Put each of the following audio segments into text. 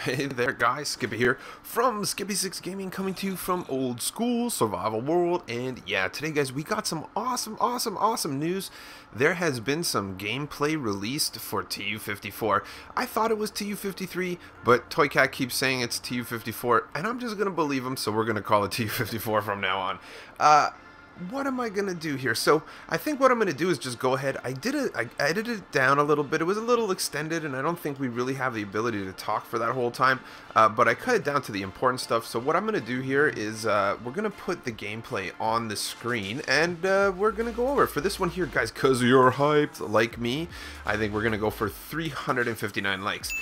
Hey there guys, Skippy here from Skippy6 Gaming, coming to you from old school survival world. And yeah, today guys, we got some awesome news. There has been some gameplay released for TU54. I thought it was TU53, but Toycat keeps saying it's TU54, and I'm just gonna believe him, so we're gonna call it TU54 from now on. What am I gonna do here? So I think what I'm gonna do is just go ahead. I edited it down a little bit. It was a little extended, and I don't think we really have the ability to talk for that whole time. But I cut it down to the important stuff. So what I'm gonna do here is we're gonna put the gameplay on the screen, and we're gonna go over it. For this one here, guys, cause you're hyped like me, I think we're gonna go for 359 likes.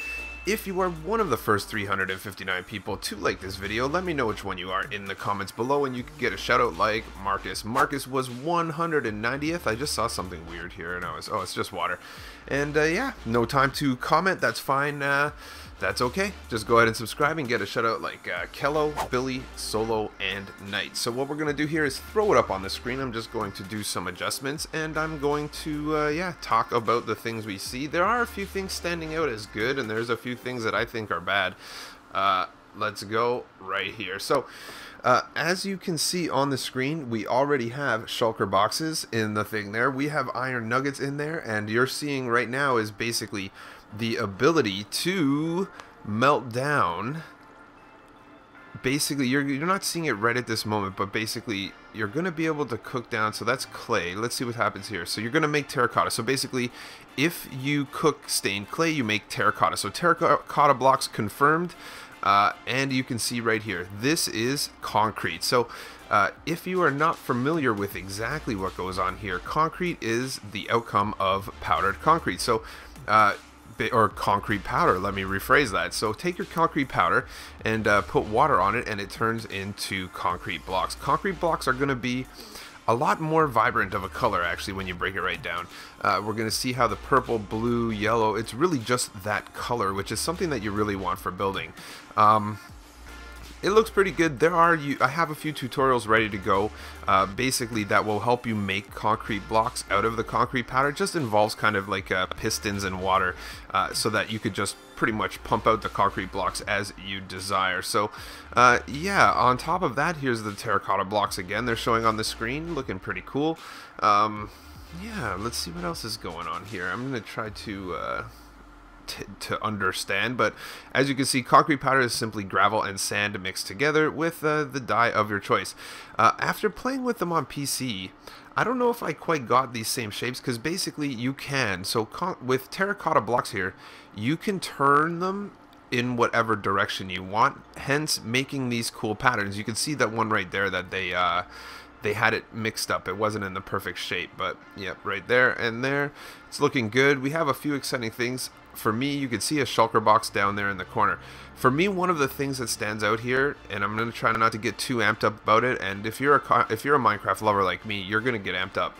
If you are one of the first 359 people to like this video, let me know which one you are in the comments below, and you can get a shout out like Marcus. Marcus was 190th. I just saw something weird here, and oh, it's just water. And yeah, no time to comment. That's fine. That's okay. Just go ahead and subscribe and get a shout out like Kello, Billy, Solo, and Knight. So what we're going to do here is throw it up on the screen. I'm just going to do some adjustments, and I'm going to, yeah, talk about the things we see. There are a few things standing out as good, and there's a few things that I think are bad. Let's go right here. So as you can see on the screen, we already have shulker boxes in the thing there. We have iron nuggets in there, and you're seeing right now is basically the ability to melt down. Basically, you're not seeing it right at this moment, but basically you're going to be able to cook down. So that's clay. Let's see what happens here. So you're going to make terracotta. So basically, if you cook stained clay, you make terracotta. So terracotta blocks confirmed. And you can see right here, this is concrete. So if you are not familiar with exactly what goes on here, concrete is the outcome of powdered concrete. So or concrete powder, let me rephrase that. So take your concrete powder and put water on it, and it turns into concrete blocks. Concrete blocks are going to be a lot more vibrant of a color, actually, when you break it right down. We're going to see how the purple, blue, yellow, it's really just that color, which is something that you really want for building. It looks pretty good. I have a few tutorials ready to go, basically that will help you make concrete blocks out of the concrete powder. It just involves kind of like pistons and water, so that you could just pretty much pump out the concrete blocks as you desire. So yeah, on top of that, here's the terracotta blocks again. They're showing on the screen, looking pretty cool. Yeah, let's see what else is going on here. I'm gonna try to understand, but as you can see, concrete powder is simply gravel and sand mixed together with the dye of your choice. After playing with them on PC, I don't know if I quite got these same shapes, because basically you can. So with terracotta blocks here, you can turn them in whatever direction you want, hence making these cool patterns. You can see that one right there that they had it mixed up. It wasn't in the perfect shape, but yep, right there and there. It's looking good. We have a few exciting things. For me, you can see a shulker box down there in the corner. For me, one of the things that stands out here, and I'm going to try not to get too amped up about it, and if you're a Minecraft lover like me, you're going to get amped up.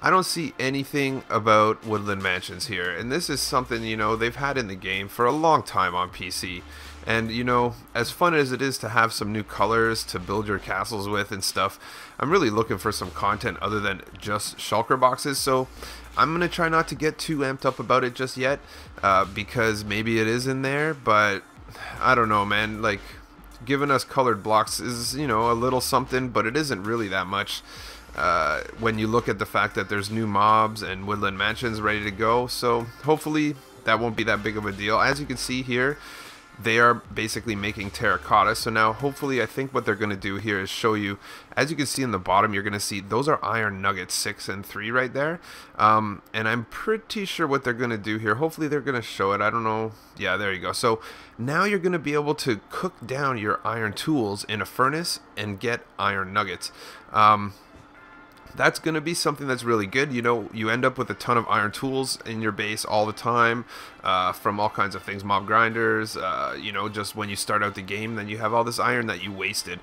I don't see anything about woodland mansions here, and this is something, you know, they've had in the game for a long time on PC. And, you know, as fun as it is to have some new colors to build your castles with and stuff, I'm really looking for some content other than just shulker boxes. So I'm going to try not to get too amped up about it just yet, because maybe it is in there, but I don't know, man. Like, giving us colored blocks is, you know, a little something, but it isn't really that much when you look at the fact that there's new mobs and woodland mansions ready to go. So hopefully that won't be that big of a deal. As you can see here, they are basically making terracotta. So now hopefully, I think what they're going to do here is show you, as you can see in the bottom, you're going to see those are iron nuggets 6 and 3 right there. And I'm pretty sure what they're going to do here, hopefully they're going to show it. I don't know. Yeah, there you go. So now you're going to be able to cook down your iron tools in a furnace and get iron nuggets. That's going to be something that's really good. You know, you end up with a ton of iron tools in your base all the time, from all kinds of things, mob grinders, you know, just when you start out the game, then you have all this iron that you wasted.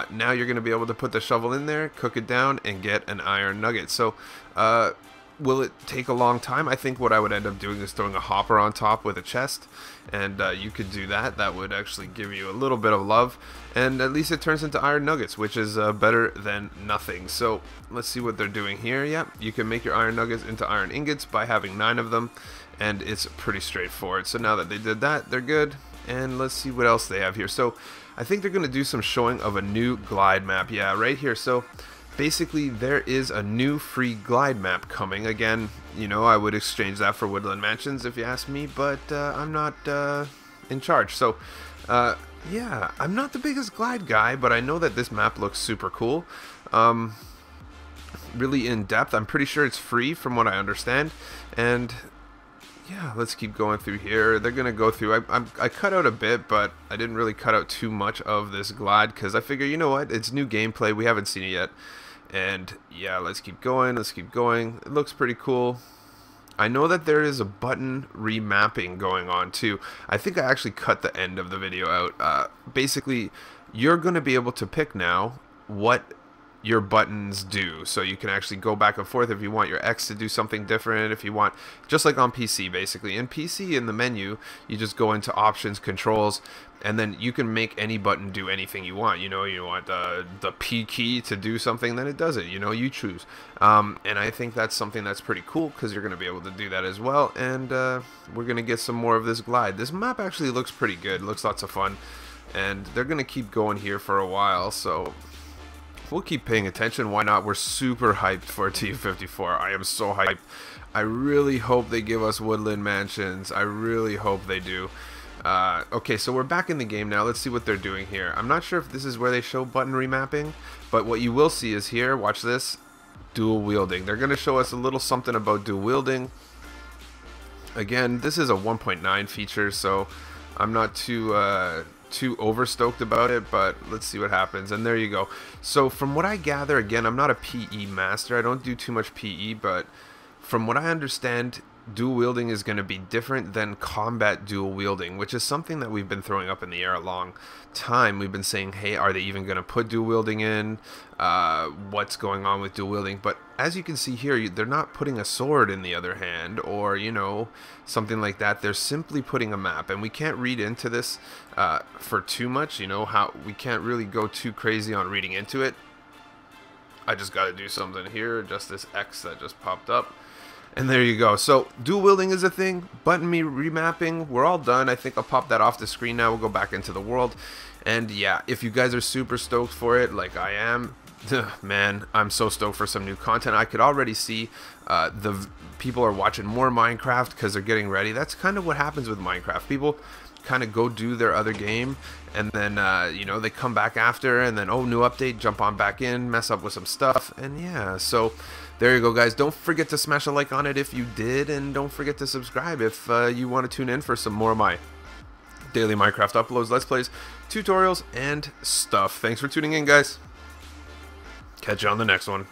Now you're going to be able to put the shovel in there, cook it down, and get an iron nugget. So Will it take a long time? I think what I would end up doing is throwing a hopper on top with a chest, and you could do that. That would actually give you a little bit of love, and at least it turns into iron nuggets, which is better than nothing. So let's see what they're doing here. Yep, you can make your iron nuggets into iron ingots by having 9 of them, and it's pretty straightforward. So now that they did that, they're good, and let's see what else they have here. So I think they're going to do some showing of a new glide map. Yeah, right here. So basically, there is a new free glide map coming. Again, you know, I would exchange that for Woodland Mansions if you ask me, but I'm not in charge. So, yeah, I'm not the biggest glide guy, but I know that this map looks super cool. Really in depth. I'm pretty sure it's free from what I understand. And yeah, let's keep going through here. They're gonna go through. I cut out a bit, but I didn't really cut out too much of this glide because I figure, you know what, it's new gameplay. We haven't seen it yet. And yeah, let's keep going. Let's keep going. It looks pretty cool. I know that there is a button remapping going on too. I think I actually cut the end of the video out. Basically, you're going to be able to pick now what your buttons do, so you can actually go back and forth if you want your X to do something different, if you want, just like on PC basically. In PC, in the menu, you just go into options, controls, and then you can make any button do anything you want. You know, you want the P key to do something, then it does it, you know, you choose. And I think that's something that's pretty cool because you're going to be able to do that as well. And we're going to get some more of this glide. This map actually looks pretty good, looks lots of fun, and they're going to keep going here for a while, so we'll keep paying attention. Why not? We're super hyped for TU54. I am so hyped. I really hope they give us Woodland Mansions. I really hope they do. Okay, so we're back in the game now. Let's see what they're doing here. I'm not sure if this is where they show button remapping, but what you will see is here, watch this, dual wielding. They're going to show us a little something about dual wielding. Again, this is a 1.9 feature, so I'm not too overstoked about it, but let's see what happens. And there you go. So from what I gather, again, I'm not a PE master. I don't do too much PE, but from what I understand, dual wielding is going to be different than combat dual wielding, which is something that we've been throwing up in the air a long time. We've been saying, hey, are they even going to put dual wielding in? What's going on with dual wielding? But as you can see here, they're not putting a sword in the other hand, or, you know, something like that. They're simply putting a map, and we can't read into this for too much. You know, how we can't really go too crazy on reading into it. I just got to do something here, just this X that just popped up. And there you go. So dual wielding is a thing. Button remapping, we're all done. I think I'll pop that off the screen now. We'll go back into the world. And yeah, if you guys are super stoked for it, like I am, man, I'm so stoked for some new content. I could already see the people are watching more Minecraft because they're getting ready. That's kind of what happens with Minecraft. People kind of go do their other game, and then you know, they come back after, and then, oh, new update, jump on back in, mess up with some stuff, and yeah, so there you go, guys. Don't forget to smash a like on it if you did, and don't forget to subscribe if you want to tune in for some more of my daily Minecraft uploads, let's plays, tutorials, and stuff. Thanks for tuning in, guys. Catch you on the next one.